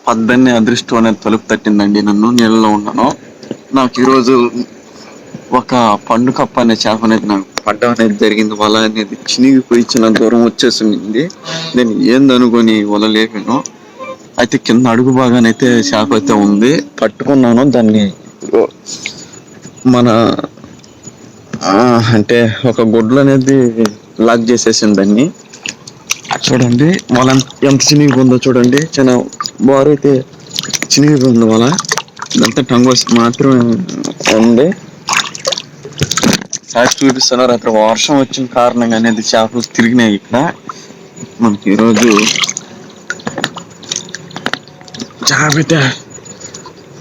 పద్దన్నే అదృష్టం అనేది తలుపు తట్టిందండి. నన్ను నీళ్ళలో ఉన్నాను. నాకు ఈరోజు ఒక పండు కప్ప అనే చేప అనేది నాకు పడ్డం అనేది జరిగింది. వల అనేది చినిగిపోయి చిన్న దూరం వచ్చేసింది. నేను ఏందనుకొని వల లేపాను. అయితే కింద అడుగు భాగానైతే చేప అయితే ఉంది. పట్టుకున్నాను దాన్ని. మన అంటే ఒక గుడ్లు అనేది లాక్ చేసేసింది దాన్ని. చూడండి వల ఎంత చినిగిపోయిందో చూడండి. చాలా బారు అయితే చినిగిపోయింది వల. ఇదంతా టంగోస్ మాత్రమే ఉంది. సాక్షి చూపిస్తున్నారు. అక్కడ వర్షం వచ్చిన కారణంగా అనేది చేపలు తిరిగినాయి. ఇక్కడ మనకి ఈరోజు చేప అయితే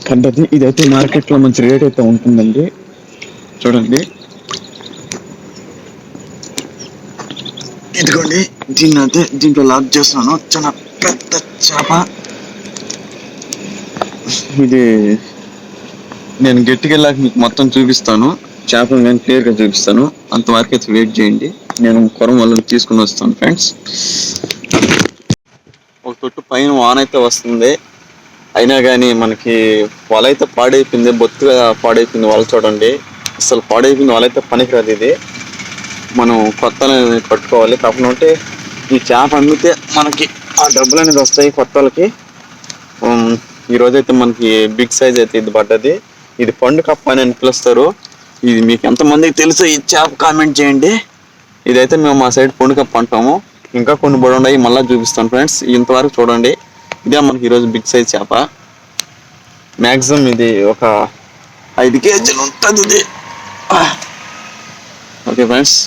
పడ్డది. ఇదైతే మార్కెట్ లో మంచి రేట్ అయితే ఉంటుందండి. చూడండి ఇదిగోండి దీన్ని అయితే దీంట్లో లాక్ చేస్తున్నాను. చాలా పెద్ద చేప ఇది. నేను గట్టిగా వెళ్ళాక మీకు మొత్తం చూపిస్తాను. చేపలు నేను క్లియర్ గా చూపిస్తాను. అంతవరకు అయితే వెయిట్ చేయండి. నేను కొరం వల్ల తీసుకుని వస్తాను ఫ్రెండ్స్. ఒక తొట్టు పైన వాన అయితే వస్తుంది. అయినా కానీ మనకి వల అయితే పాడైపోయింది. బొత్తుగా పాడైపోయింది వల. చూడండి అసలు పాడైపోయింది వల. అయితే పనికిరాదు ఇది. మనం కొత్త కట్టుకోవాలి. కాకపోతే ఈ చేప అమ్మితే మనకి ఆ డబ్బులు అనేది వస్తాయి కొత్త వాళ్ళకి. ఈరోజైతే మనకి బిగ్ సైజ్ అయితే ఇది పడ్డది. ఇది పండు కప్ప అని పిలుస్తారు. ఇది మీకు ఎంతమందికి తెలుసో ఈ చేప కామెంట్ చేయండి. ఇదైతే మేము మా సైడ్ పండు కప్ప అంటాము. ఇంకా కొన్ని బడి ఉన్నాయి, మళ్ళీ చూపిస్తాను ఫ్రెండ్స్. ఇంతవరకు చూడండి. ఇదే మనకి ఈరోజు బిగ్ సైజ్ చేప. మ్యాక్సిమం ఇది ఒక 5 కేజీలు ఉంటుంది ఇది. Okay friends.